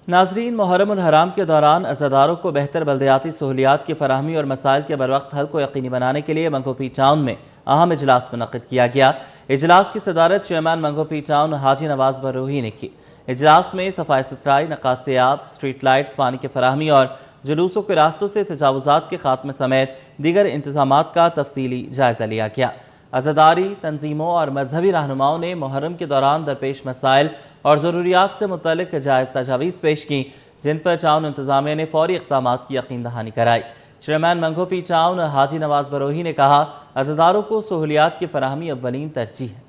नाजरीन, मुहर्रम उल हराम के दौरान अज़ादारों को बेहतर बल्दियाती सहूलियात की फराहमी और मसाइल के बरवक्त हल को यकीनी बनाने के लिए मंगोपी टाउन में अहम इजलास मुनक़्क़िद किया गया। इजलास की सदारत चेयरमैन मंगोपी टाउन हाजी नवाज बरोही ने की। इजलास में सफाई सुथराई, नक्काशी आब, स्ट्रीट लाइट्स, पानी की फराहमी और जुलूसों के रास्तों से तजावुज़ात के खात्मे समेत दीगर इंतजामात का तफसीली जायज़ा लिया गया। अज़ादारी तंजीमों और मजहबी रहनुमाओं ने मुहर्रम के दौरान दरपेश मसाइल और ज़रूरियात से मुतल्लिक़ जायज़ तजावीज़ पेश की, जिन पर टाउन इंतजामिया ने फौरी इक़दामात की यकीन दहानी कराई। चेयरमैन मंगोपी टाउन हाजी नवाज बरोही ने कहा, अज़ादारों को सहूलियात की फराहमी अव्वलीन तरजीह है।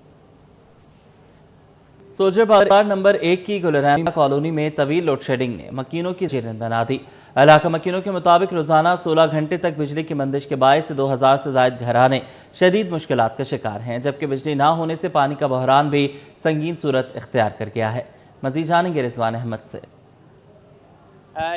सोल्जर बाजार नंबर 1 की गुलरानी कॉलोनी में तवील लोड शेडिंग ने मकीनों की जीरन बना दी। इलाका मकीनों के मुताबिक रोजाना 16 घंटे तक बिजली की बंदिश के बायस 2000 से जायद घराने शदीद मुश्किलात का शिकार हैं, जबकि बिजली ना होने से पानी का बहरान भी संगीन सूरत इख्तियार कर गया है। मजीद जानेंगे रिजवान अहमद से।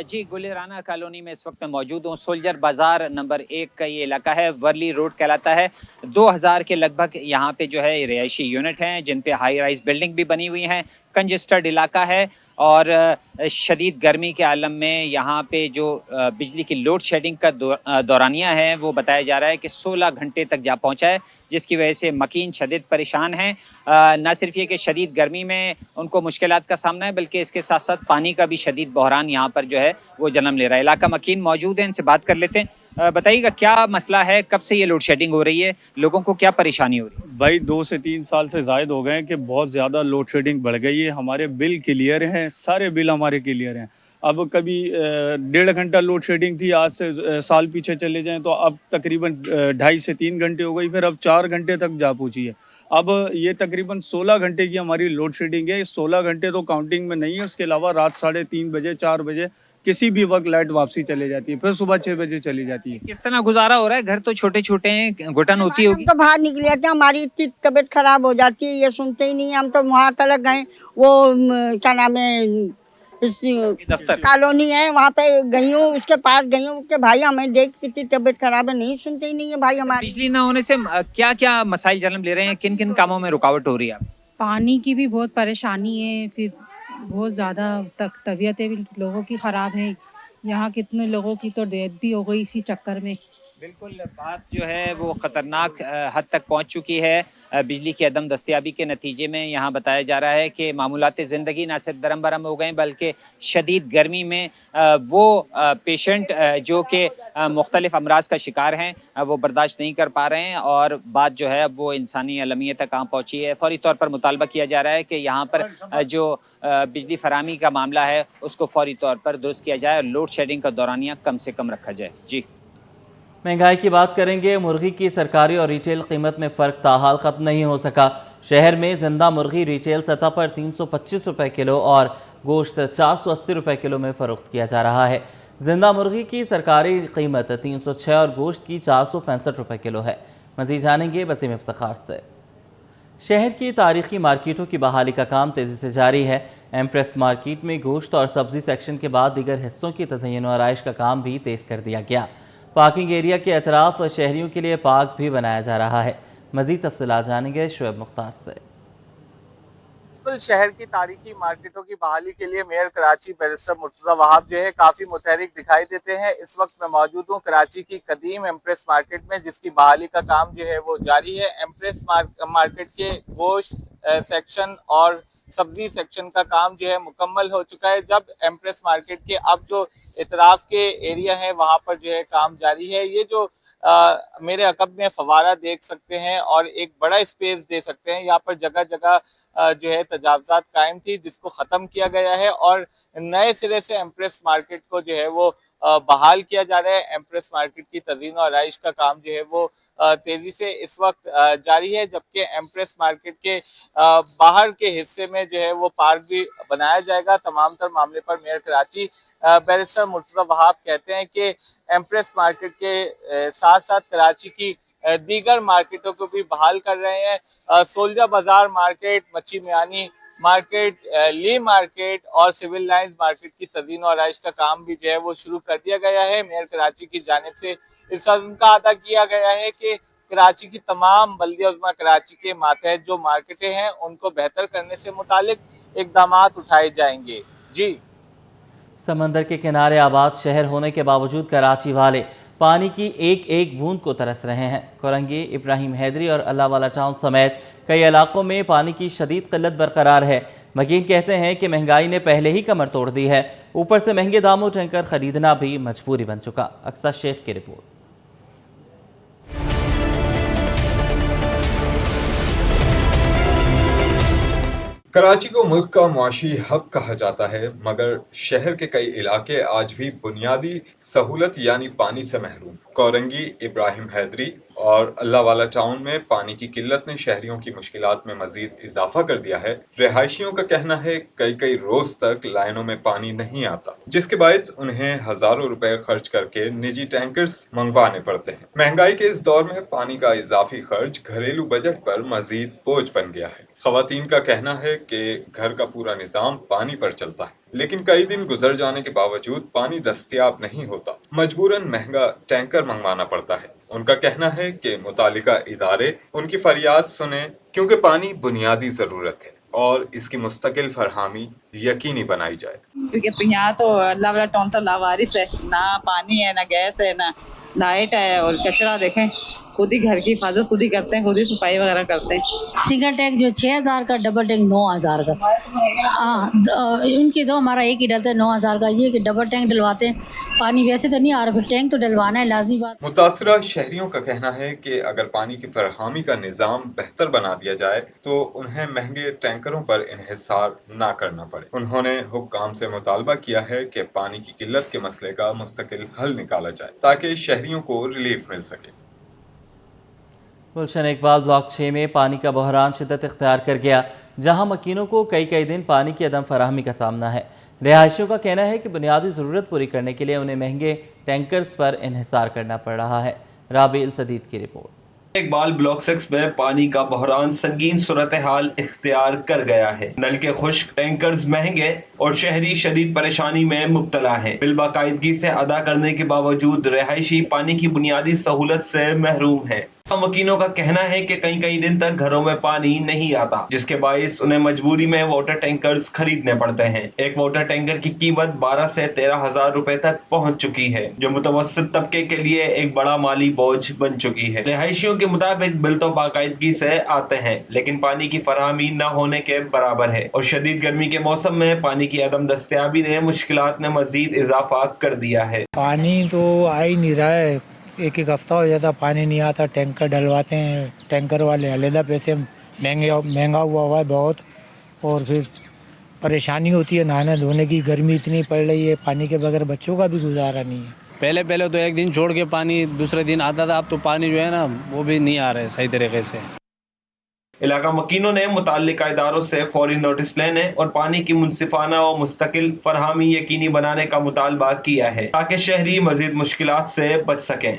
जी, गुलिराना कॉलोनी में इस वक्त मैं मौजूद हूँ। सोल्जर बाज़ार नंबर 1 का ये इलाका है, वर्ली रोड कहलाता है। 2000 के लगभग यहाँ पे जो है रिहायशी यूनिट हैं, जिन पे हाई राइज बिल्डिंग भी बनी हुई हैं। कंजेस्टेड इलाका है और शदीद गर्मी के आलम में यहाँ पे जो बिजली की लोड शेडिंग का दौरानिया है, वो बताया जा रहा है कि 16 घंटे तक जा पहुँचा है, जिसकी वजह से मकीन शदीद परेशान हैं। ना सिर्फ ये कि शदीद गर्मी में उनको मुश्किलात का सामना है, बल्कि इसके साथ साथ पानी का भी शदीद बहरान यहाँ पर जो है वो जन्म ले रहा है। इलाका मकीन मौजूद है, इनसे बात कर लेते हैं। बताइएगा क्या मसला है, कब से ये लोड शेडिंग हो रही है, लोगों को क्या परेशानी हो रही है? भाई 2 से 3 साल से ज़ायद हो गए हैं कि बहुत ज़्यादा लोड शेडिंग बढ़ गई है। हमारे बिल क्लियर हैं, सारे बिल हमारे क्लियर हैं। अब कभी 1.5 घंटा लोड शेडिंग थी, आज से साल पीछे चले जाएँ तो अब तकरीबन 2.5 से 3 घंटे हो गई, फिर अब 4 घंटे तक जा पहुँची है। अब ये तकरीबन 16 घंटे की हमारी लोड शेडिंग है। 16 घंटे तो काउंटिंग में नहीं है, उसके अलावा रात 3:30 बजे, 4 बजे किसी भी वक्त लाइट वापसी चले जाती है, फिर सुबह 6 बजे चली जाती है। किस तरह गुजारा हो रहा है? घर तो छोटे-छोटे हैं, घुटन होती हम होगी। तो बाहर निकले थे, हमारी इतनी तबीयत खराब हो जाती है, ये सुनते ही नहीं। हम तो वहाँ तलक गए, वो क्या नाम है, इस दफ्तर कॉलोनी है, वहाँ पे गई हूँ, उसके पास गई हूँ कि भाई हमें देख कितनी तबीयत खराब है, नहीं सुनते ही नहीं है भाई हमारी। बिजली ना होने से क्या-क्या मसाइल जन्म ले रहे हैं? किन-किन कामों में रुकावट हो रही है? पानी की भी बहुत परेशानी है, फिर बहुत ज़्यादा तबीयतें भी लोगों की ख़राब हैं। यहाँ कितने लोगों की तो डेथ भी हो गई इसी चक्कर में। बिल्कुल, बात जो है वो ख़तरनाक हद तक पहुँच चुकी है। बिजली की अदम दस्तयाबी के नतीजे में यहाँ बताया जा रहा है कि मामूलात ज़िंदगी ना सिर्फ दरम-बरम हो गए, बल्कि शदीद गर्मी में वो पेशेंट जो कि मुख्तलिफ़ अमराज़ का शिकार हैं, वो बर्दाश्त नहीं कर पा रहे हैं और बात जो है वो इंसानी अलमियत तक कहाँ पहुँची है। फ़ौरी तौर पर मुतालबा किया जा रहा है कि यहाँ पर जो बिजली फराहमी का मामला है, उसको फ़ौरी तौर पर दुरुस्त किया जाए और लोड शेडिंग का दौरानिया कम से कम रखा जाए। जी। महंगाई की बात करेंगे। मुर्गी की सरकारी और रिटेल कीमत में फ़र्क ताहाल ख़त्म नहीं हो सका। शहर में जिंदा मुर्गी रिटेल सतह पर 325 रुपये किलो और गोश्त 480 रुपये किलो में फ़रोख्त किया जा रहा है। जिंदा मुर्गी की सरकारी कीमत 306 और गोश्त की 465 रुपये किलो है। मज़ीद जानेंगे वसीम इफ्तिखार से। शहर की तारीखी मार्केटों की बहाली का काम तेज़ी से जारी है। एम्प्रेस मार्केट में गोश्त और सब्ज़ी सेक्शन के बाद दीगर हिस्सों की तज़य्युन और आराइश का काम भी तेज़ कर दिया गया। पार्किंग एरिया के अतराफ शहरियों के लिए पार्क भी बनाया जा रहा है। मज़ीद तफसीलात जानेंगे शुएब मुख्तार से। बिल्कुल, शहर की तारीखी मार्केटों की बहाली के लिए मेयर कराची बैरिस्टर मुर्तज़ा वहाब जो है काफ़ी मुतहरिक दिखाई देते हैं। इस वक्त मैं मौजूद हूँ कराची की कदीम एम्प्रेस मार्केट में, जिसकी बहाली का काम जो है वो जारी है। एम्प्रेस मार्केट के गोश्त सेक्शन और सब्जी सेक्शन का काम जो है मुकम्मल हो चुका है। जब एम्प्रेस मार्केट के अब जो इतराफ़ के एरिया है वहाँ पर जो है काम जारी है। ये जो मेरे अकब में फवारा देख सकते हैं और एक बड़ा स्पेस दे सकते हैं। यहाँ पर जगह जगह जो है तजावज़ात कायम थी, जिसको ख़त्म किया गया है और नए सिरे से एम्प्रेस मार्केट को जो है वो बहाल किया जा रहा है। एम्प्रेस मार्केट की तज़ीन और आराइश का काम जो है वो तेज़ी से इस वक्त जारी है, जबकि एम्प्रेस मार्केट के बाहर के हिस्से में जो है वो पार्क भी बनाया जाएगा। तमाम तर मामले पर मेयर कराची बैरिस्टर मुर्तज़ा वहाब कहते हैं कि एम्प्रेस मार्केट के साथ साथ कराची की दीगर मार्केटों को भी बहाल कर रहे हैं। सोल्जर बाजार मार्केट, मच्छी मियानी मार्केट, ली मार्केट और सिविल लाइंस मार्केट की तज़ीन और आराइश का काम भी जो है वो शुरू कर दिया गया है। मेयर कराची की जानिब से इस अज़्म का अदा किया गया है कि कराची की तमाम बल्दिया-उज़्मा कराची के मातहत जो मार्केटें हैं उनको बेहतर करने से मुतालिक इक़दामात उठाए जाएंगे। जी। समंदर के किनारे आबाद शहर होने के बावजूद कराची वाले पानी की एक एक बूंद को तरस रहे हैं। कोरंगी, इब्राहिम हैदरी और अल्लाह वाला टाउन समेत कई इलाकों में पानी की शदीद किल्लत बरकरार है। मकीन कहते हैं कि महंगाई ने पहले ही कमर तोड़ दी है, ऊपर से महंगे दामों टैंकर खरीदना भी मजबूरी बन चुका। अक्सर शेख की रिपोर्ट। कराची को मुल्क का मुआशी हब कहा जाता है, मगर शहर के कई इलाके आज भी बुनियादी सहूलत यानी पानी से महरूम। कोरंगी, इब्राहिम हैदरी और अल्लाह वाला टाउन में पानी की किल्लत ने शहरियों की मुश्किलात में मजीद इजाफा कर दिया है। रिहायशियों का कहना है कई रोज तक लाइनों में पानी नहीं आता, जिसके बायस उन्हें हजारों रुपए खर्च करके निजी टैंकर्स मंगवाने पड़ते हैं। महंगाई के इस दौर में पानी का इजाफी खर्च घरेलू बजट पर मजीद बोझ बन गया है। खवातीन का कहना है कि घर का पूरा निजाम पानी पर चलता है, लेकिन कई दिन गुजर जाने के बावजूद पानी दस्तयाब नहीं होता। मजबूरन महंगा टैंकर मंगवाना पड़ता है। उनका कहना है कि मुतालिका इदारे उनकी फरियाद सुने, क्योंकि पानी बुनियादी जरूरत है और इसकी मुस्तकिल फरहामी यकीनी बनाई जाए। क्योंकि यहाँ तो अल्लाह वाला टाउन तो लावारिस है, ना पानी है, ना गैस है, ना लाइट है, और कचरा देखें खुद ही घर की हिफाजत खुद ही करते हैं, खुद ही सफाई वगैरह करते हैं। सिंगल टैंक जो 6000 का, डबल टैंक 9000 का। हाँ, उनके दो, हमारा एक ही डलता है 9000 का। ये कि डबल टैंक डलवाते हैं, पानी वैसे तो नहीं आ रहा, फिर टैंक तो डलवाना है लाज़मी बात। मुतासरा शहरियों का कहना है कि अगर पानी की फरहामी का निज़ाम बेहतर बना दिया जाए तो उन्हें महंगे टैंकरों पर इन्हिसार ना करना पड़े। उन्होंने हुक्काम से मुतालबा किया है कि पानी की किल्लत के मसले का मुस्तकिल हल निकाला जाए ताकि शहरियों को रिलीफ मिल सके। गुलशन इकबाल ब्लॉक 6 में पानी का बहरान शिद्दत इख्तियार कर गया, जहां मकीनों को कई दिन पानी की अदम फराहमी का सामना है। रिहायशियों का कहना है कि बुनियादी ज़रूरत पूरी करने के लिए उन्हें महंगे टैंकर्स पर इन्हिसार करना पड़ रहा है। राबिल सदीद की रिपोर्ट। इकबाल ब्लॉक 6 में पानी का बहरान संगीन सूरत हाल इख्तियार कर गया है। नल के खुश्क, टैंकर्स महंगे और शहरी शदीद परेशानी में मुब्तला है। बिल बाकायदगी से अदा करने के बावजूद रिहायशी पानी की बुनियादी सहूलत से महरूम है। मकीनों का कहना है कि कई दिन तक घरों में पानी नहीं आता, जिसके बायस उन्हें मजबूरी में वाटर टैंकर्स खरीदने पड़ते हैं। एक वाटर टैंकर की कीमत 12 से 13 हजार रुपए तक पहुंच चुकी है, जो मुतवस्सित तबके के लिए एक बड़ा माली बोझ बन चुकी है। रिहायशियों के मुताबिक बिल तो बाकायदगी से आते हैं, लेकिन पानी की फराहमी न होने के बराबर है और शदीद गर्मी के मौसम में पानी की अदम दस्तयाबी ने मुश्किलात में मजीद इजाफा कर दिया है। पानी तो आ ही नहीं रहा है, एक हफ्ता हो जाता पानी नहीं आता। टैंकर डलवाते हैं, टैंकर वाले अलहदा पैसे महंगा हुआ है बहुत, और फिर परेशानी होती है नहाने धोने की। गर्मी इतनी पड़ रही है, पानी के बगैर बच्चों का भी गुजारा नहीं है। पहले तो एक दिन छोड़ के पानी दूसरे दिन आता था, अब तो पानी जो है ना वो भी नहीं आ रहा है सही तरीके से। इलाका मकीनों ने मुताल्लिका इदारों से फौरी नोटिस लेने और पानी की मुनसिफाना और मुस्तकिल फरहामी यकीनी बनाने का मुतालबा किया है, ताकि शहरी मजीद मुश्किलात से बच सकें।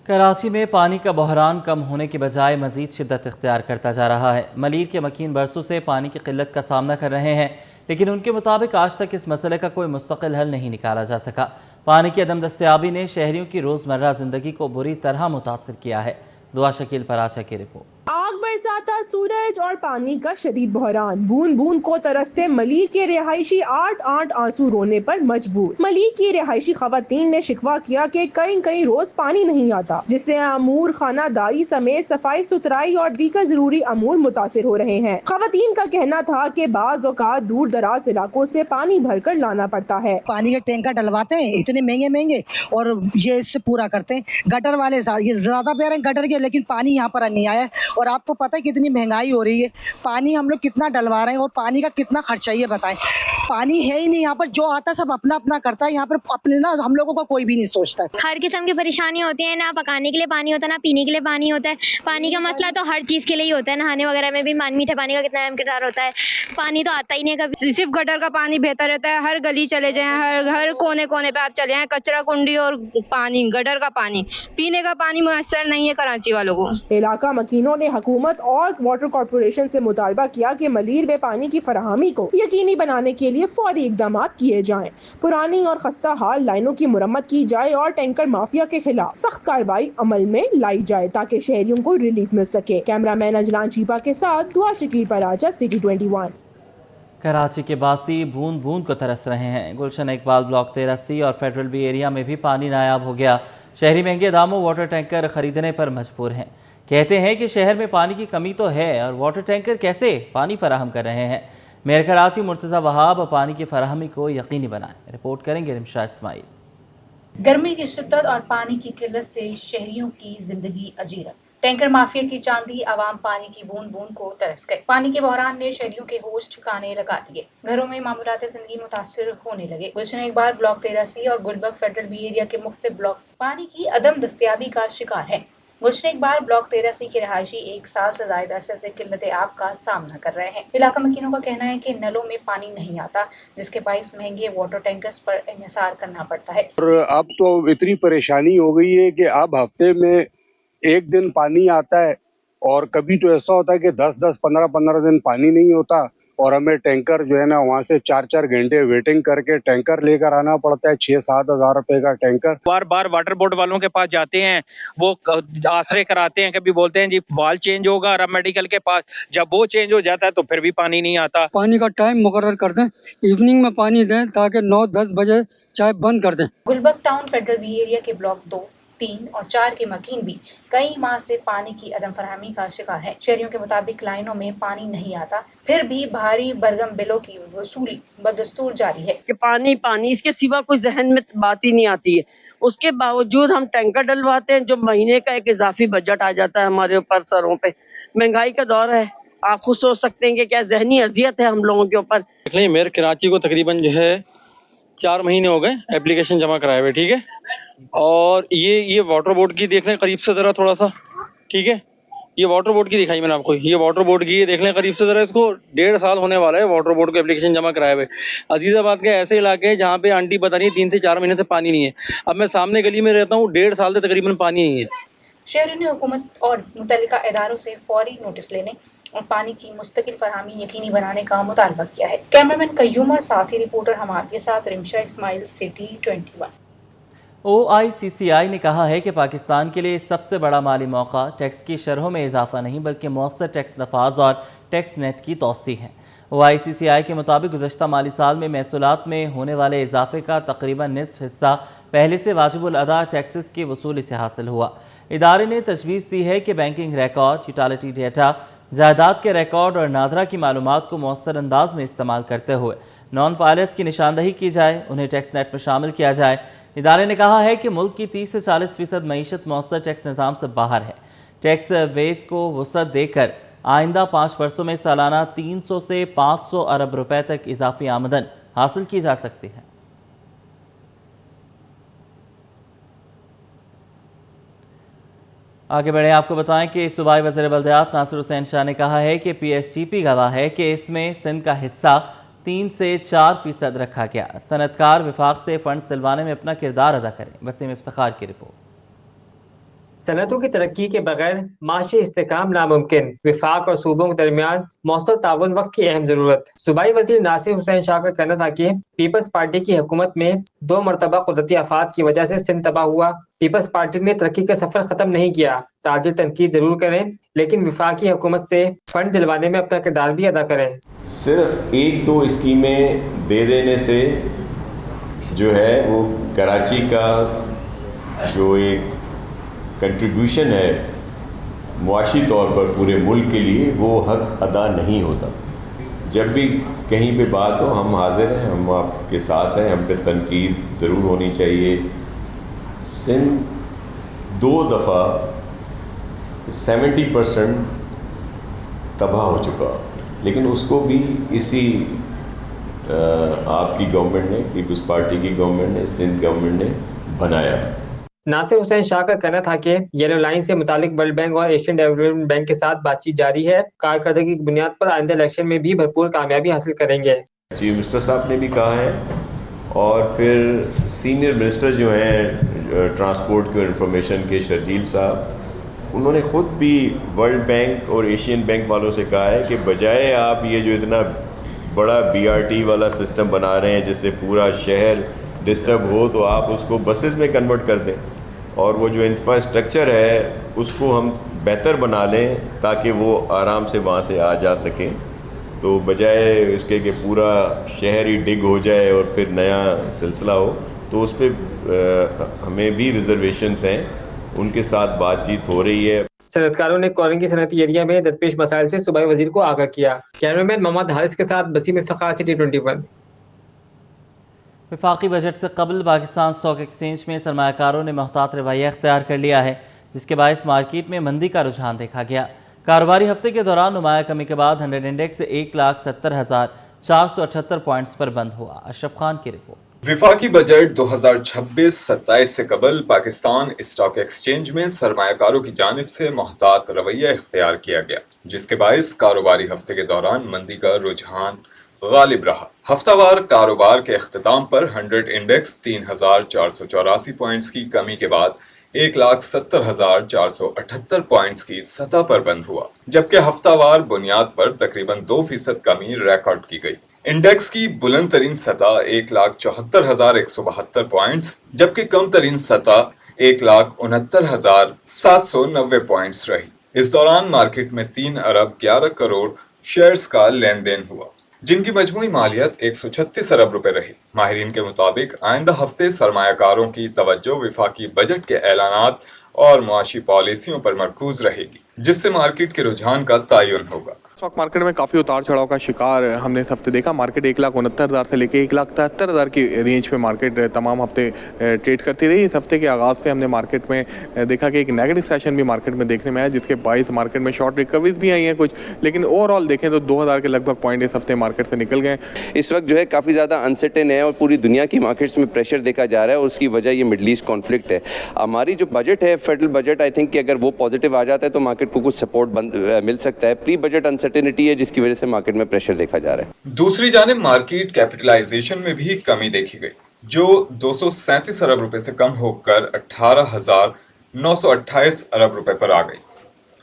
कराची में पानी का बहरान कम होने के बजाय मजीद शिद्दत इख्तियार करता जा रहा है। मलीर के मकीन बरसों से पानी की किल्लत का सामना कर रहे हैं, लेकिन उनके मुताबिक आज तक इस मसले का कोई मुस्तकिल हल नहीं निकाला जा सका। पानी की अदम दस्तयाबी ने शहरियों की रोज़मर्रा ज़िंदगी को बुरी तरह मुतासिर किया है। दुआ शकील पराचा की रिपोर्ट। आग बरसाता सूरज और पानी का शदीद बहरान, बूंद बूंद को तरसते मलीर के रिहायशी 8 आंसू रोने पर मजबूर। मलीर की रिहायशी खवातीन ने शिकवा किया कि कई रोज पानी नहीं आता, जिससे अमूर खानादारी समेत सफाई सुथराई और दीगर जरूरी अमूर मुतासिर हो रहे हैं। खवातीन का कहना था कि बाज़ औक़ात दूर दराज इलाकों से पानी भर कर लाना पड़ता है। पानी के टैंकर डलवाते हैं इतने महंगे और ये इससे पूरा करते हैं। गटर वाले ये ज्यादा प्यारे गटर के, लेकिन पानी यहाँ पर नहीं आया। और आपको पता है कितनी महंगाई हो रही है, पानी हम लोग कितना डलवा रहे हैं और पानी का कितना खर्चा है बताएं। पानी है ही नहीं यहाँ पर, जो आता है सब अपना करता है। यहाँ पर अपने ना हम लोगों का कोई भी नहीं सोचता है। हर किस्म की परेशानी होती है, ना पकाने के लिए पानी होता है, ना पीने के लिए पानी होता है। पानी का मसला तो हर चीज के लिए ही होता है, नहाने वगैरह में भी मीठे पानी का कितना अहम किरदार होता है। पानी तो आता ही नहीं कभी। सिर्फ गटर का पानी बेहतर रहता है। हर गली चले जाए, हर कोने पे आप चले जाए, कचरा कुंडी और पानी, गटर का पानी, पीने का पानी मुयस्सर नहीं है कराची वालों को। इलाका मकीनों ने हुकूमत और वाटर कॉर्पोरेशन से मुतालबा किया कि मलीर में पानी की फराहमी को यकीनी बनाने के लिए फौरी इकदाम किए जाएं। पुरानी और खस्ता हाल लाइनों की मुरम्मत की जाए और टैंकर माफिया के खिलाफ सख्त कार्रवाई अमल में लाई जाए, ताकि शहरियों को रिलीफ मिल सके। कैमरामैन अजलान चीपा के साथ दुआ शकील पराजा, सिटी 21। कराची के बासी बूंद बूंद को तरस रहे हैं। गुलशन इकबाल ब्लॉक 13C और फेडरल बी एरिया में भी पानी नायाब हो गया। शहरी महंगे दामों वाटर टैंकर खरीदने पर मजबूर हैं। कहते हैं कि शहर में पानी की कमी तो है और वाटर टैंकर कैसे पानी फराहम कर रहे हैं। मेयर कराची मुर्तज़ा वहाब पानी की फराहमी को यकीनी बनाएं। रिपोर्ट करेंगे रिमशा इस्माइल। गर्मी की शिद्दत और पानी की किल्लत से शहरियों की जिंदगी अजीरन। टैंकर माफिया की चांदी, आवाम पानी की बूंद बूंद को तरस गए। पानी के बहरान ने शहरियों के होश ठिकाने लगा दिए। घरों में मामूलात जिंदगी मुतासिर होने लगे। गुलशन इकबाल ब्लॉक 13C और गुलबर्ग फेडरल बी एरिया के मुख्तलिफ ब्लॉक्स पानी की अदम दस्तयाबी का शिकार है। गुलशन इकबाल ब्लॉक 13C के रहायशी 1 साल से ज्यादा अरसे से किल्लत आब का सामना कर रहे हैं। इलाका मकीनों का कहना है कि नलों में पानी नहीं आता, जिसके बाइस महंगे वाटर टैंकर्स पर इन्हिसार करना पड़ता है। और अब तो इतनी परेशानी हो गई है कि अब हफ्ते में एक दिन पानी आता है और कभी तो ऐसा होता है कि 10-10, 15-15 दिन पानी नहीं होता और हमें टैंकर जो है ना वहाँ से 4-4 घंटे वेटिंग करके टैंकर लेकर आना पड़ता है। 6-7 हज़ार रुपए का टैंकर। बार बार वाटर बोर्ड वालों के पास जाते हैं, वो आसरे कराते हैं, कभी बोलते हैं जी वाल चेंज होगा। और मेडिकल के पास जब वो चेंज हो जाता है तो फिर भी पानी नहीं आता। पानी का टाइम मुकर्रर कर दें, इवनिंग में पानी दें ताकि 9-10 बजे चाय बंद कर दें। Gulberg Town Federal B Area के ब्लॉक 2, 3 और 4 के मकीन भी कई माह से पानी की अदम फरहमी का शिकार है। शहरियों के मुताबिक लाइनों में पानी नहीं आता, फिर भी भारी बरगम बिलों की वसूली बदस्तूर जारी है। कि पानी इसके सिवा कोई जहन में बात ही नहीं आती है। उसके बावजूद हम टैंकर डलवाते हैं, जो महीने का एक इजाफी बजट आ जाता है हमारे ऊपर सरों पे। महंगाई का दौर है, आप खुद सोच सकते हैं कि क्या जहनी अजियत है हम लोगों के ऊपर। मेयर कराची को तकरीबन जो है 4 महीने हो गए एप्लीकेशन जमा कराए हुए, ठीक है। और ये वाटर बोर्ड की देख लें करीब से जरा थोड़ा सा, ठीक है। ये वाटर बोर्ड की दिखाई मैंने आपको, ये वाटर बोर्ड की, ये देख लें करीब से जरा। इसको 1.5 साल होने वाला है वाटर बोर्ड को एप्लीकेशन जमा कराए हुए। अजीजाबाद के ऐसे इलाके हैं जहाँ पे आंटी बता रही है 3 से 4 महीने से पानी नहीं है। अब मैं सामने गली में रहता हूँ, 1.5 साल से तकरीबन पानी नहीं है। शहरियों ने हुकूमत और मुतल्लिका इदारों से फौरी नोटिस लेने और पानी की मुस्तकिल फरहमी यकीनी बनाने का मुतालबा किया है। कैमरामैन कयूम और साथी रिपोर्टर हमारे के साथ रिमशा इस्माइल, सिटी 21। OICCI ने कहा है कि पाकिस्तान के लिए सबसे बड़ा माली मौका टैक्स की शरहों में इजाफा नहीं बल्कि मौसर टैक्स नफाज और टैक्स नेट की तोसी है। OICCI के मुताबिक गुज़श्ता माली साल में महसूलात में होने वाले इजाफे का तकरीबन निस्फ हिस्सा पहले से वाजिबुल अदा टैक्सेस की वसूली से हासिल हुआ। इदारे ने तजवीज़ दी है कि बैंकिंग रिकॉर्ड, यूटिलिटी डेटा, जायदाद के रिकॉर्ड और नादरा की मालूमात को मौसर अंदाज में इस्तेमाल करते हुए नॉन फाइलर्स की निशानदही की जाए, उन्हें टैक्स नेट में शामिल किया जाए। इदारे ने कहा है कि मुल्क की 30 से 40% मईशत मौसर टैक्स निज़ाम से बाहर है। टैक्स बेस को वसअत देकर आइंदा 5 वर्षों में सालाना 300 से 500 अरब रुपए तक इजाफी आमदन हासिल की जा सकती है। आगे बढ़े, आपको बताएं कि सूबाई वज़ीर बल्दियात नासिर हुसैन शाह ने कहा है कि PSTP गवाह है कि इसमें सिंध का हिस्सा 3 से 4% रखा गया। सनतकार विफाक से फंड सिलवाने में अपना किरदार अदा करें। वसीम इफ्तिखार की रिपोर्ट। सनतों की तरक्की के बगैर माशी इस्तेकाम नामुमकिन। विफाक और सूबों के दरमियान मौसर ताउन वक्त की अहम जरूरत। सूबाई वजीर नासिर हुसैन शाह का कहना था कि पीपल्स पार्टी की हुकूमत में 2 मरतबा कुदरती आफात की वजह से सिंध तबाह हुआ। पीपल्स पार्टी ने तरक्की का सफर खत्म नहीं किया। ताजिर तनकीद जरूर करें, लेकिन विफाकी हुकूमत से फंड दिलवाने में अपना किरदार भी अदा करें। सिर्फ 1-2 स्कीमें दे देने से जो है वो कराची का जो एक कंट्रीब्यूशन है मुआशी तौर पर पूरे मुल्क के लिए, वो हक अदा नहीं होता। जब भी कहीं पे बात हो हम हाजिर हैं, हम आपके साथ हैं, हम पे तनकीद ज़रूर होनी चाहिए। सिंध 2 दफ़ा 70% तबाह हो चुका, लेकिन उसको भी इसी आपकी गवर्नमेंट ने, पीपल्स पार्टी की गवर्नमेंट ने, सिंध गवर्नमेंट ने बनाया। नासिर हुसैन शाह का कहना था कि येलो लाइन से मुतालिक वर्ल्ड बैंक और एशियन डेवलपमेंट बैंक के साथ बातचीत जारी है। कारकर्दगी की बुनियाद पर आइंदा इलेक्शन में भी भरपूर कामयाबी हासिल करेंगे। चीफ मिनिस्टर साहब ने भी कहा है और फिर सीनियर मिनिस्टर जो हैं ट्रांसपोर्ट के और इंफॉर्मेशन के, शर्जील साहब, उन्होंने ख़ुद भी वर्ल्ड बैंक और एशियन बैंक वालों से कहा है कि बजाय आप ये जो इतना बड़ा BRT वाला सिस्टम बना रहे हैं जिससे पूरा शहर डिस्टर्ब हो, तो आप उसको बसेस में कन्वर्ट कर दें और वो जो इंफ्रास्ट्रक्चर है उसको हम बेहतर बना लें ताकि वो आराम से वहाँ से आ जा सकें। तो बजाय इसके कि पूरा शहर ही डिग हो जाए और फिर नया सिलसिला हो, तो उस पर हमें भी रिजर्वेशंस हैं, उनके साथ बातचीत हो रही है। सनतकारों ने कोरंगी सनती एरिया में दरपेश मसाइल से सूबाई वजीर को आगाह किया। कैमरामैन मोहम्मद हारिस के साथ बसीम इफ्तिखार, सिटी 21। वफाकी बजट से कबल पाकिस्तान स्टॉक एक्सचेंज में सरमायाकारों ने मोहतात रवैया इख्तियार कर लिया है, जिसके बायस मार्केट में मंदी का रुझान देखा गया। कारोबारी हफ्ते के दौरान नुमाया कमी के बाद 100 इंडेक्स 1,70,478 पॉइंट्स पर बंद हुआ। अशरफ खान की रिपोर्ट। विफाकी बजट 2026-27 से कबल पाकिस्तान स्टॉक एक्सचेंज में सरमायाकारों की जानिब से मोहतात रवैया इख्तियार किया गया, जिसके बायस कारोबारी हफ्ते के दौरान मंदी का रुझान गालिब रहा। हफ्तावार कारोबार के अख्तिताम पर 100 इंडेक्स 3,484 पॉइंट्स की कमी के बाद 1,70,478 पॉइंट्स की सतह पर बंद हुआ, जबकि हफ्तावार बुनियाद पर तकरीबन 2% कमी रिकॉर्ड की गई। इंडेक्स की बुलंद तरीन सतह 1,74,172 पॉइंट्स, जबकि कम तरीन सतह 1,69,790 पॉइंट्स रही। इस दौरान मार्केट में 3 अरब 11 करोड़ शेयर्स का लेन देन हुआ, जिनकी मजमूई मालियत 136 अरब रुपए रही। माहिरीन के मुताबिक आइंदा हफ्ते सरमायाकारों की तवज्जो विफाकी बजट के ऐलानात और मुआशी पॉलिसियों पर मरकूज रहेगी, जिससे मार्केट के रुझान का तयन होगा। स्टॉक मार्केट में काफ़ी उतार चढ़ाव का शिकार हमने इस हफ्ते देखा। मार्केट 1,69,000 से लेकर 1,73,000 की रेंज पे मार्केट तमाम हफ्ते ट्रेड करती रही। इस हफ्ते के आगाज़ पे हमने मार्केट में देखा कि एक नेगेटिव सेशन भी मार्केट में देखने में आया, जिसके बाइस मार्केट में शॉर्ट रिकवरीज भी आई हैं कुछ, लेकिन ओवरऑल देखें तो 2,000 के लगभग पॉइंट इस हफ्ते मार्केट से निकल गए। इस वक्त जो है काफ़ी ज़्यादा अनसर्टेन है और पूरी दुनिया की मार्केट्स में प्रेशर देखा जा रहा है, और उसकी वजह ये मिडल ईस्ट कॉन्फ्लिक्ट है। हमारी जो बजट है, फेडरल बजट, आई थिंक कि अगर वो पॉजिटिव आ जाता है तो मार्केट को कुछ सपोर्ट मिल सकता है। प्री बजट अनसर्टेनिटी है, जिसकी से मार्केट में प्रेशर देखा जा रहा है। दूसरी जानिब मार्केट कैपिटलाइजेशन में भी कमी देखी गई, जो 237 अरब रुपए से कम होकर 18,928 अरब रुपए पर आ गई।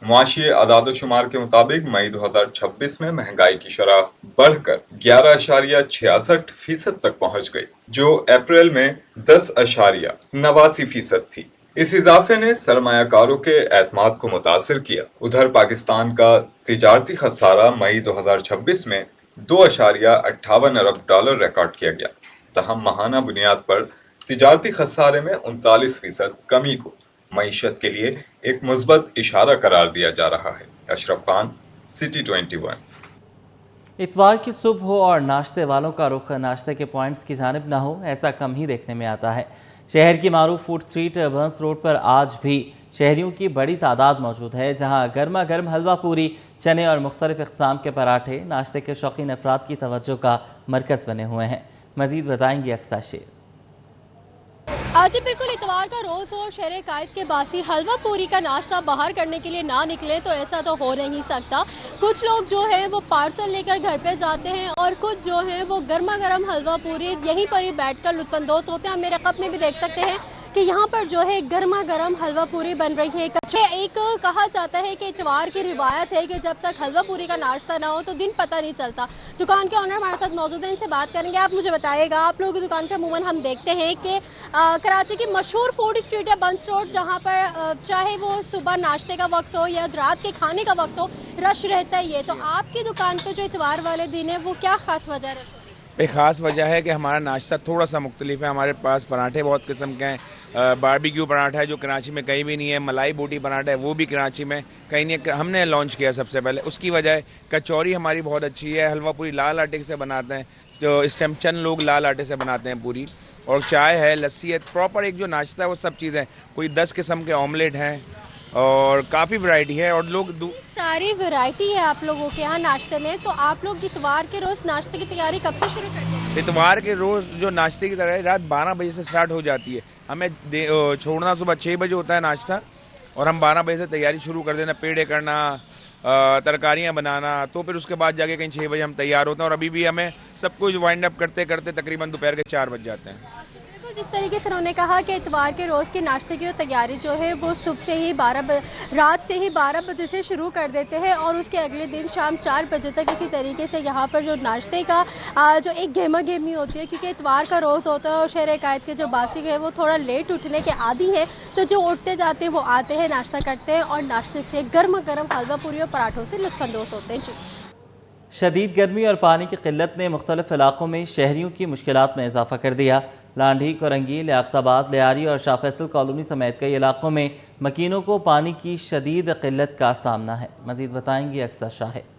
मुआशी आदाद-ओ-शुमार के मुताबिक मई 2026 में महंगाई की शरह बढ़कर 11.66% तक पहुंच गई, जो अप्रैल में 10.89% थी। इस इजाफे ने सरमायाकारों के एतमाद को मुतासिर किया। उधर पाकिस्तान का तिजारती खसारा मई 2026 में 2.58 अरब डॉलर रिकॉर्ड किया गया। तहम माहाना बुनियाद पर तिजारती खसारे में 39% कमी को मईशत के लिए एक मुस्बत इशारा करार दिया जा रहा है। अशरफ खान, सिटी 21। इतवार की सुबह हो और नाश्ते वालों का रुख नाश्ते के पॉइंट्स की जानिब न हो, ऐसा कम ही देखने में आता है। शहर की मारूफ फूड स्ट्रीट बर्न्स रोड पर आज भी शहरियों की बड़ी तादाद मौजूद है, जहां गर्मा गर्म हलवा पूरी, चने और मुख्तलिफ इक़साम के पराठे नाश्ते के शौकीन अफराद की तवज्जो का मरकज़ बने हुए हैं। मज़ीद बताएंगी अक्सा शेर। आज बिल्कुल इतवार का रोज़ हो, शहर कायद के बासी हलवा पूरी का नाश्ता बाहर करने के लिए ना निकले तो ऐसा तो हो नहीं सकता। कुछ लोग जो है वो पार्सल लेकर घर पे जाते हैं और कुछ जो है वो गर्मा गर्म हलवा पूरी यहीं पर ही बैठकर लुत्फ़अंदोज़ होते हैं। मेरे कप में भी देख सकते हैं कि यहाँ पर जो है गर्मा गर्म हलवा पूरी बन रही है। एक कहा जाता है कि इतवार की रिवायत है कि जब तक हलवा पूरी का नाश्ता ना हो तो दिन पता नहीं चलता। दुकान के ऑनर हमारे साथ मौजूद हैं, इनसे बात करेंगे। आप मुझे बताइएगा, आप लोगों की दुकान पे अमूमन हम देखते हैं कि कराची की मशहूर फूड स्ट्रीट है बर्न्स रोड, जहाँ पर चाहे वो सुबह नाश्ते का वक्त हो या रात के खाने का वक्त हो, रश रहता ही है। तो आपकी दुकान पर जो इतवार वाले दिन है वो क्या ख़ास वजह रहती है? एक ख़ास वजह है कि हमारा नाश्ता थोड़ा सा मुख्तलिफ है। हमारे पास पराठे बहुत किस्म के हैं। बारबेक्यू पराठा है जो कराची में कहीं भी नहीं है, मलाई बोटी पराठा है वो भी कराची में कहीं नहीं, हमने लॉन्च किया सबसे पहले। उसकी वजह है कचौरी हमारी बहुत अच्छी है, हलवा पूरी लाल आटे से बनाते हैं, जो इस टाइम चंद लोग लाल आटे से बनाते हैं पूरी, और चाय है, लस्सी है, प्रॉपर एक जो नाश्ता है वो सब चीज़ें। कोई 10 किस्म के ऑमलेट हैं और काफ़ी वैरायटी है। और लोग सारी वैरायटी है आप लोगों के यहाँ नाश्ते में। तो आप लोग इतवार के रोज़ नाश्ते की तैयारी कब से शुरू करते हैं? इतवार के रोज़ जो नाश्ते की तैयारी रात 12 बजे से स्टार्ट हो जाती है। हमें छोड़ना सुबह 6 बजे होता है नाश्ता, और हम 12 बजे से तैयारी शुरू कर देना, पेड़े करना, तरकारियाँ बनाना, तो फिर उसके बाद जाके कहीं 6 बजे हम तैयार होते हैं। और अभी भी हमें सब कुछ वाइंड अप करते करते तकरीबन दोपहर के 4 बज जाते हैं। जिस तरीके से उन्होंने कहा कि इतवार के रोज़ की नाश्ते की तैयारी जो है वो सुबह से ही रात से ही 12 बजे से शुरू कर देते हैं और उसके अगले दिन शाम 4 बजे तक इसी तरीके से यहाँ पर जो नाश्ते का जो एक गेमा गेमी होती है, क्योंकि इतवार का रोज़ होता है और शहर कायद के जो बासी है वो थोड़ा लेट उठने के आदी हैं, तो जो उठते जाते हैं वो आते हैं, नाश्ता करते हैं और नाश्ते से गर्मा गर्म हलवा पूरी और पराठों से लुत्फ़अंदोज़ होते हैं। जी शदीद गर्मी और पानी की किल्लत ने मुख्तलिफ इलाकों में शहरियों की मुश्किलात में इजाफा कर दिया। लांढी, कोरंगी, लियाकताबाद, लियारी और शाह फैसल कॉलोनी समेत कई इलाकों में मकीनों को पानी की शदीद किल्लत का सामना है। मजीद बताएंगी अक्सर शाहिद।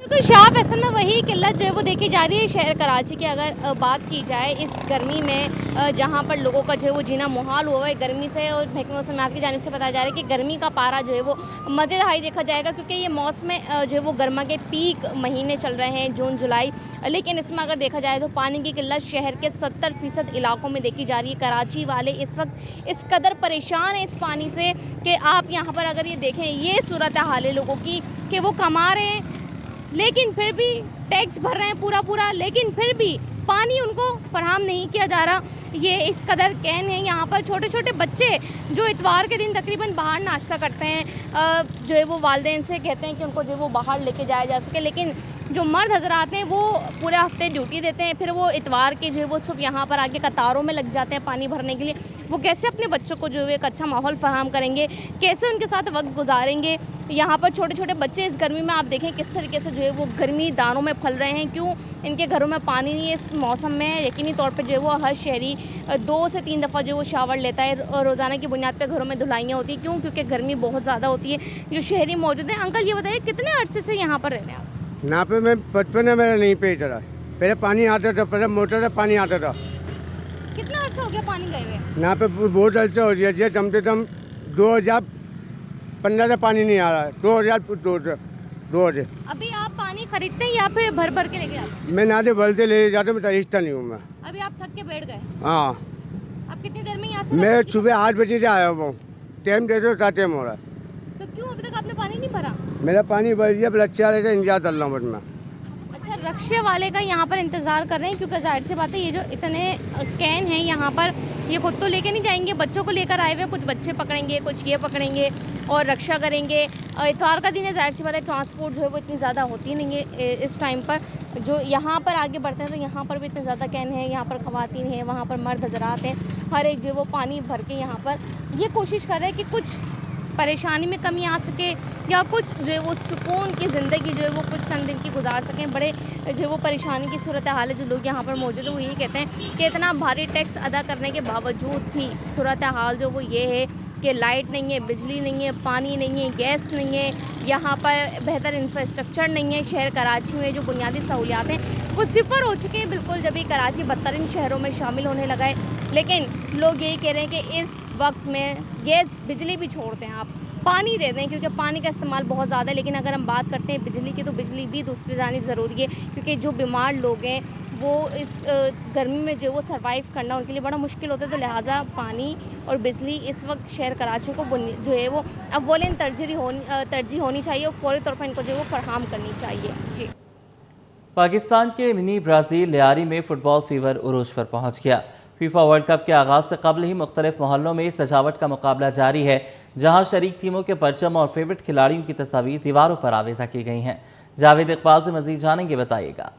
बिल्कुल, शाह फैसल में वही किल्लत जो है वो देखी जा रही है। शहर कराची की अगर बात की जाए इस गर्मी में, जहां पर लोगों का जो है वो जीना मुहाल हुआ है गर्मी से, और महकमा मौसमियात की जानिब से बताया जा रहा है कि गर्मी का पारा जो है वो मज़ीद हाई देखा जाएगा, क्योंकि ये मौसम जो है वो गर्मा के पीक महीने चल रहे हैं, जून जुलाई। लेकिन इसमें अगर देखा जाए तो पानी की किल्लत शहर के 70% इलाकों में देखी जा रही है। कराची वाले इस वक्त इस कदर परेशान हैं इस पानी से कि आप यहाँ पर अगर ये देखें, ये सूरत हाल है लोगों की कि वो कमा रहे हैं लेकिन फिर भी टैक्स भर रहे हैं पूरा, लेकिन फिर भी पानी उनको फराहम नहीं किया जा रहा। ये इस कदर कैन है। यहाँ पर छोटे छोटे बच्चे जो इतवार के दिन तकरीबन बाहर नाश्ता करते हैं, जो है वो वालिदैन से कहते हैं कि उनको जो है वो बाहर लेके जाया जा सके, लेकिन जो मर्द हजरात हैं वो पूरे हफ्ते ड्यूटी देते हैं, फिर वो इतवार के जो है वो सुबह यहाँ पर आके कतारों में लग जाते हैं पानी भरने के लिए। वो कैसे अपने बच्चों को जो है एक अच्छा माहौल फराहम करेंगे, कैसे उनके साथ वक्त गुजारेंगे। यहाँ पर छोटे छोटे बच्चे इस गर्मी में आप देखें किस तरीके से जो है वो गर्मी दानों में फल रहे हैं। क्यों? इनके घरों में पानी नहीं है इस मौसम में। यकीनी तौर पर जो है वो हर शहरी 2 से 3 दफ़ा जो वो शावर लेता है और रोज़ाना की बुनियाद पर घरों में धुलाइयाँ होती हैं। क्यों? क्योंकि गर्मी बहुत ज़्यादा होती है। जो शहरी मौजूद हैं, अंकल ये बताइए कितने अरसे से यहाँ पर रह रहे हैं आप? यहाँ पे मैं बचपन में मेरा नहीं पे चला, पहले पानी आता था, पहले मोटर से पानी आता था। कितना अर्सा हो गया पानी गए हुए? यहाँ पे बहुत अर्सा हो गया, कम से कम 2015 से पानी नहीं आ रहा है, 2002 से। अभी आप पानी खरीदते हैं या फिर भर भर के लेके आते हैं? मैं ना से भरते ले जाता, मैं हिस्सा नहीं हूँ मैं। अभी आप थक के बैठ गए? हाँ। आप कितनी देर में यहाँ से? मैं सुबह 8 बजे से आया हूँ, टाइम दे दो, टाइम हो रहा है। तो क्यों अभी तक आपने पानी नहीं भरा? मेरा पानी भर दिया, रक्षा वाले का इंतजार कर रहा हूँ बस मैं। अच्छा, रक्षा वाले का यहाँ पर इंतज़ार कर रहे हैं, क्योंकि जाहिर सी बात है ये जो इतने कैन हैं यहाँ पर, ये खुद तो लेके नहीं जाएंगे, बच्चों को लेकर आए हुए, कुछ बच्चे पकड़ेंगे, कुछ ये पकड़ेंगे और रक्षा करेंगे। इतवार का दिन है, जाहिर सी बात है ट्रांसपोर्ट जो है वो इतनी ज़्यादा होती नहीं है इस टाइम पर। जो यहाँ पर आगे बढ़ते हैं तो यहाँ पर भी इतने ज़्यादा कैन हैं, यहाँ पर ख़वातीन हैं, वहाँ पर मर्द हजरात हैं, हर एक जो है वो पानी भर के यहाँ पर ये कोशिश कर रहे हैं कि कुछ परेशानी में कमी आ सके या कुछ जो है वो सुकून की ज़िंदगी जो है वो कुछ चंद दिन की गुजार सकें। बड़े जो है वो परेशानी की सूरत हाल है। जो लोग यहाँ पर मौजूद है वो यही कहते हैं कि इतना भारी टैक्स अदा करने के बावजूद भी सूरत हाल जो वो ये है कि लाइट नहीं है, बिजली नहीं है, पानी नहीं है, गैस नहीं है, यहाँ पर बेहतर इंफ्रास्ट्रक्चर नहीं है। शहर कराची में जो बुनियादी सहूलियात हैं वो सिफर हो चुके हैं बिल्कुल, जब भी कराची बदतरीन शहरों में शामिल होने लगा है। लेकिन लोग यही कह रहे हैं कि इस वक्त में गैस बिजली भी छोड़ दें, आप पानी दे दें, क्योंकि पानी का इस्तेमाल बहुत ज़्यादा है। लेकिन अगर हम बात करते हैं बिजली की, तो बिजली भी दूसरी जानिब ज़रूरी है, क्योंकि जो बीमार लोग हैं वो इस गर्मी में जो वो सर्वाइव करना उनके लिए बड़ा मुश्किल होता है। तो लिहाजा पानी और बिजली इस वक्त शहर कराची को जो है वो अव्वलन तरजीह होनी चाहिए और फौरी तौर पर इनको जो है वो फराहम करनी चाहिए। जी। पाकिस्तान के मिनी ब्राज़ील लियारी में फुटबॉल फीवर उरूज पर पहुँच गया। फीफा वर्ल्ड कप के आगाज़ से कबल ही मुख्तलिफ मोहल्लों में सजावट का मुकाबला जारी है, जहां शरीक टीमों के परचम और फेवरेट खिलाड़ियों की तस्वीर दीवारों पर आवेज़ा की गई हैं। जावेद इकबाल से मज़ीद जानेंगे, बताइएगा।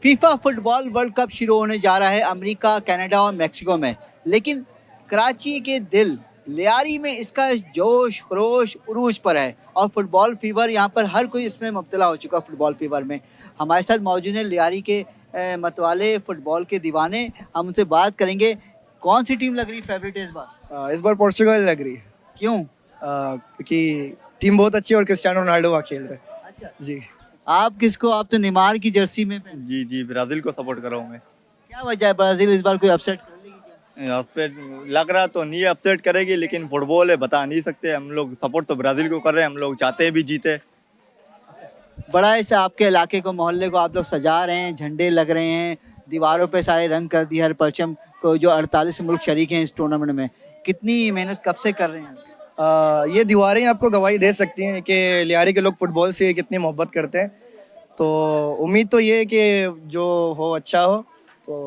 फीफा फुटबॉल वर्ल्ड कप शुरू होने जा रहा है अमेरिका, कनाडा और मेक्सिको में, लेकिन कराची के दिल लियारी में इसका जोश खरोश उरूज पर है और फुटबॉल फीवर यहाँ पर हर कोई इसमें मुब्तला हो चुका। फुटबॉल फीवर में हमारे साथ मौजूद है लियारी के मतवाले फुटबॉल के दीवाने। हम उनसे बात करेंगे कौन सी टीम लग रही फेवरेट है इस बार? इस बार पोर्चुगल लग रही है। क्यों? क्योंकि टीम बहुत अच्छी है और क्रिस्टियानो रोनाल्डो वहाँ खेल रहे हैं। अच्छा जी। आप किसको? आप तो नेमार की जर्सी में जी जी ब्राजील को सपोर्ट कर रहा हूँ मैं। क्या वजह है ब्राजील इस बार कोई अपसेट कर लेगी क्या? अपसेट लग रहा तो नहीं अपसेट करेगी, लेकिन फुटबॉल है बता नहीं सकते। हम लोग सपोर्ट तो ब्राजील को कर रहे हैं, हम लोग चाहते हैं भी जीते। बड़ा ऐसे आपके इलाके को, मोहल्ले को आप लोग सजा रहे हैं, झंडे लग रहे हैं, दीवारों पे सारे रंग कर दिए हर परचम को। जो 48 मुल्क शरीक हैं इस टूर्नामेंट में, कितनी मेहनत कब से कर रहे हैं? ये दीवारें आपको गवाही दे सकती हैं कि लियारी के लोग फुटबॉल से कितनी मोहब्बत करते हैं। तो उम्मीद तो ये है कि जो हो अच्छा हो। तो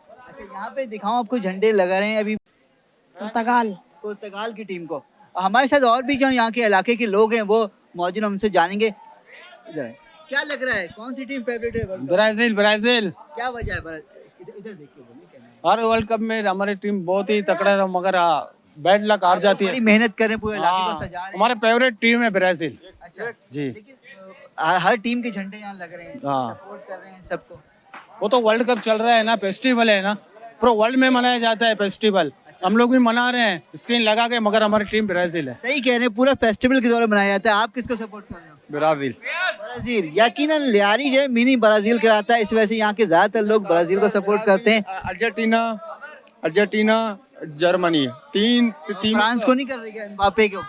अच्छा, यहाँ पे दिखाऊं आपको झंडे लगा रहे हैं अभी पुर्तगाल की टीम को। हमारे साथ और भी जो यहाँ के इलाके के लोग हैं वो मौजूद, हमसे जानेंगे। इधर है, क्या लग रहा है कौन सी टीम फेवरेट है? ब्राजील। क्या वजह है? इधर देखिए, बोलिए। हर वर्ल्ड कप में हमारी टीम बहुत ही तकड़ा था, मगर बैड लक हार जाती है। बड़ी मेहनत कर रहे हैं, पूरे इलाके को सजा रहे हैं। हमारे फेवरेट टीम है ब्राजील। अच्छा जी। हर टीम के झंडे यहाँ लग रहे हैं, हाँ। सपोर्ट कर रहे हैं सबको। वो तो वर्ल्ड कप चल रहा है ना, फेस्टिवल है ना, पूरा वर्ल्ड में मनाया जाता है फेस्टिवल। हम लोग भी मना रहे हैं स्क्रीन लगा के, मगर हमारी टीम ब्राजील है। सही कह रहे हैं, पूरा फेस्टिवल के दौरान मनाया जाता है। आप किसको सपोर्ट कर रहे हो? ब्राजील। ब्राजील। यकीनन लियारी जो है मिनी ब्राजील कहलाता है, इस वजह से यहाँ के ज्यादातर लोग ब्राजील को सपोर्ट करते हैं। अर्जेंटीना, जर्मनी, तीन फ्रांस को नहीं कर रहे क्या, एम्बापे को?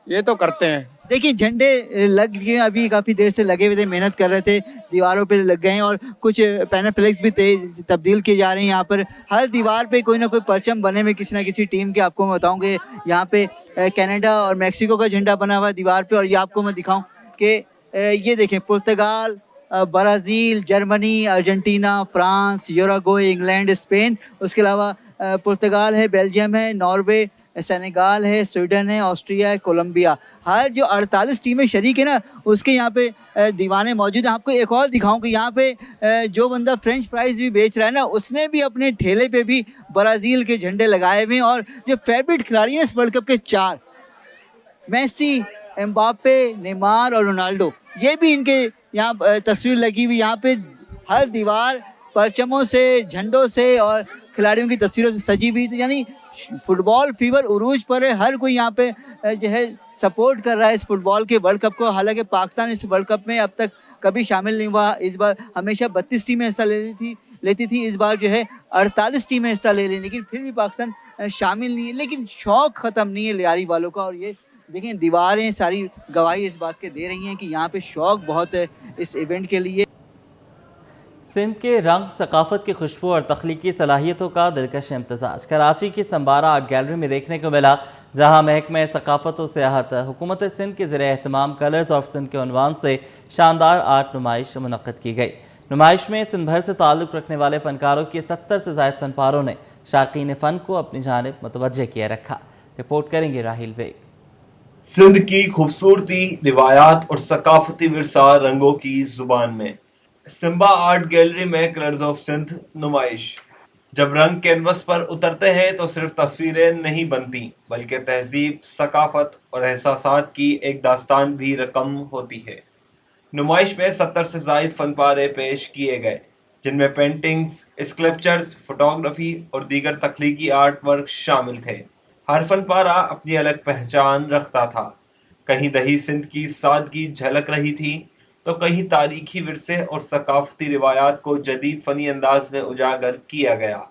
ये तो करते हैं। देखिए झंडे लग गए, अभी काफी देर से लगे हुए थे, मेहनत कर रहे थे, दीवारों पे लग गए हैं और कुछ पैनल फ्लेक्स भी तेज तब्दील किए जा रहे हैं। यहाँ पर हर दीवार पे कोई ना कोई परचम बने हुए किसी ना किसी टीम के। आपको मैं बताऊंगे यहाँ पे कनाडा और मैक्सिको का झंडा बना हुआ है दीवार पे। और ये आपको मैं दिखाऊं कि ये देखें, Portugal, Brazil, Germany, Argentina, France, Uruguay, England, Spain, उसके अलावा पुर्तगाल है, बेल्जियम है, नॉर्वे, सेनेगाल है, स्वीडन है, ऑस्ट्रिया है, कोलंबिया। हर जो 48 टीमें शरीक है ना, उसके यहाँ पे दीवाने मौजूद हैं। आपको एक और दिखाऊं कि यहाँ पे जो बंदा फ्रेंच फ्राइज भी बेच रहा है ना, उसने भी अपने ठेले पे भी ब्राज़ील के झंडे लगाए हुए हैं। और जो फेवरेट खिलाड़ी हैं इस वर्ल्ड कप के 4, मेसी, एम्बापे, नेमार और रोनाल्डो, ये भी इनके यहाँ तस्वीर लगी हुई। यहाँ पे हर दीवार परचमों से, झंडों से और खिलाड़ियों की तस्वीरों से सजी हुई। तो यानी फुटबॉल फीवर उरूज पर है, हर कोई यहाँ पे जो है सपोर्ट कर रहा है इस फुटबॉल के वर्ल्ड कप को। हालांकि पाकिस्तान इस वर्ल्ड कप में अब तक कभी शामिल नहीं हुआ। इस बार हमेशा 32 टीमें हिस्सा लेती थी, इस बार जो है 48 टीमें हिस्सा ले रही, लेकिन फिर भी पाकिस्तान शामिल नहीं है। लेकिन शौक ख़त्म नहीं है लियारी वालों का। और ये देखें, दीवारें सारी गवाही इस बात के दे रही हैं कि यहाँ पे शौक बहुत है इस इवेंट के लिए। सिंध के रंग, सकाफत की खुशबू और तख्लीकी सलाहियतों का दिलकश इम्तजाज कराची की संबारा आर्ट गैलरी में देखने को मिला, जहां महकमे सकाफत और सियाहत हुकूमत सिंध के ज़रिए एहतमाम कलर्स ऑफ सिंध के उन्वान से शानदार आर्ट नुमाइश मुनक़्क़िद की गई। नुमाइश में सिंध भर से ताल्लुक़ रखने वाले फ़नकारों के 70 से ज़ायद फ़नपारों ने शाकीन फ़न को अपनी जानिब मुतवज्जे किया रखा। रिपोर्ट करेंगे राहिल बेग। सिंध की खूबसूरती, रिवायात और सकाफती विरसा रंगों की जुबान में। सिम्बा आर्ट गैलरी में कलर्स ऑफ सिंध नुमाइश। जब रंग कैनवस पर उतरते हैं तो सिर्फ तस्वीरें नहीं बनती, बल्कि तहजीब, सकाफत और एहसासात की एक दास्तान भी रकम होती है। नुमाइश में 70 से ज़ायद फनपारे पेश किए गए, जिनमें पेंटिंग्स, स्कल्पचर्स, फोटोग्राफी और दीगर तख्लीकी आर्ट वर्क शामिल थे। हर फनपारा अपनी अलग पहचान रखता था। कहीं दही सिंध की सादगी झलक रही थी, तो कहीं तारीखी विरसे और सकाफती रिवायात को जदीद फ़नी अंदाज में उजागर किया गया।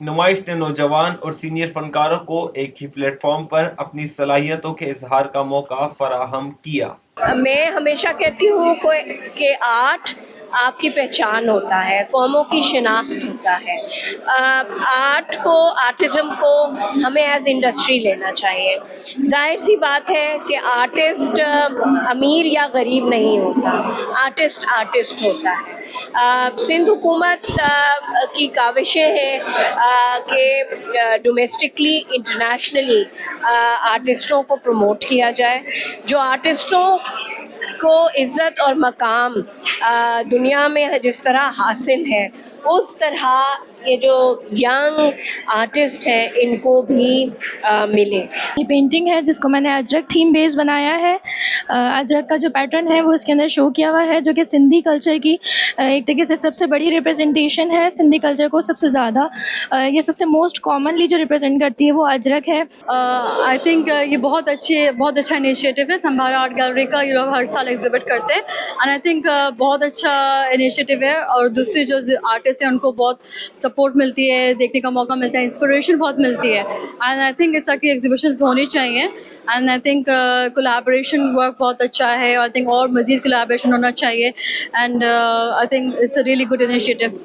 नुमाइश ने नौजवान और सीनियर फनकारों को एक ही प्लेटफॉर्म पर अपनी सलाहियतों के इजहार का मौका फराहम किया। मैं हमेशा कहती हूँ कि आर्ट आपकी पहचान होता है, कौमों की शिनाख्त होता है। आर्ट को, आर्टिज़म को हमें एज इंडस्ट्री लेना चाहिए। जाहिर सी बात है कि आर्टिस्ट अमीर या गरीब नहीं होता, आर्टिस्ट आर्टिस्ट होता है। सिंध हुकूमत की काविशें हैं कि डोमेस्टिकली, इंटरनेशनली आर्टिस्टों को प्रमोट किया जाए। जो आर्टिस्टों को इज़्ज़त और मकाम दुनिया में जिस तरह हासिल है, उस तरह ये जो यंग आर्टिस्ट हैं इनको भी मिले। ये पेंटिंग है जिसको मैंने अजरक थीम बेस बनाया है। अजरक का जो पैटर्न है वो इसके अंदर शो किया हुआ है, जो कि सिंधी कल्चर की एक तरीके से सबसे बड़ी रिप्रेजेंटेशन है। सिंधी कल्चर को सबसे ज़्यादा, ये सबसे मोस्ट कॉमनली जो रिप्रेजेंट करती है वो अजरक है। आई थिंक ये बहुत अच्छा इनिशिएटिव है संभारा आर्ट गैलरी का। ये लोग हर साल एग्जिबिट करते हैं एंड आई थिंक बहुत अच्छा इनिशिएटिव है। और दूसरी जो आर्टिस्ट हैं उनको बहुत सपोर्ट मिलती है, देखने का मौका मिलता है, इंस्पिरेशन बहुत मिलती है। एंड आई थिंक इस तरह की एग्जीबिशंस होनी चाहिए। And I think collaboration work बहुत अच्छा है। आई थिंक और मज़ीद कोलैबोरेशन होना चाहिए and I think it's a really good initiative.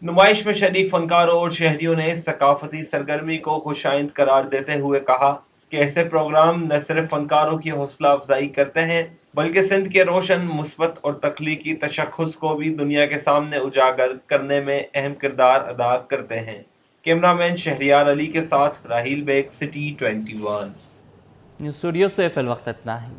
नुमाइश में शरीक फनकारों और शहरियों ने सकाफती सरगर्मी को खुशाइंद करार देते हुए कहा कि ऐसे प्रोग्राम न सिर्फ फनकारों की हौसला अफजाई करते हैं, बल्कि सिंध के रोशन, मुस्बत और तख्लीकी तशख्खुस को भी दुनिया के सामने उजागर करने में अहम किरदार अदा करते हैं। कैमरामैन शहरियार अली के साथ Rahil Baig, City 21। News studio से फिलवक्त इतना ही।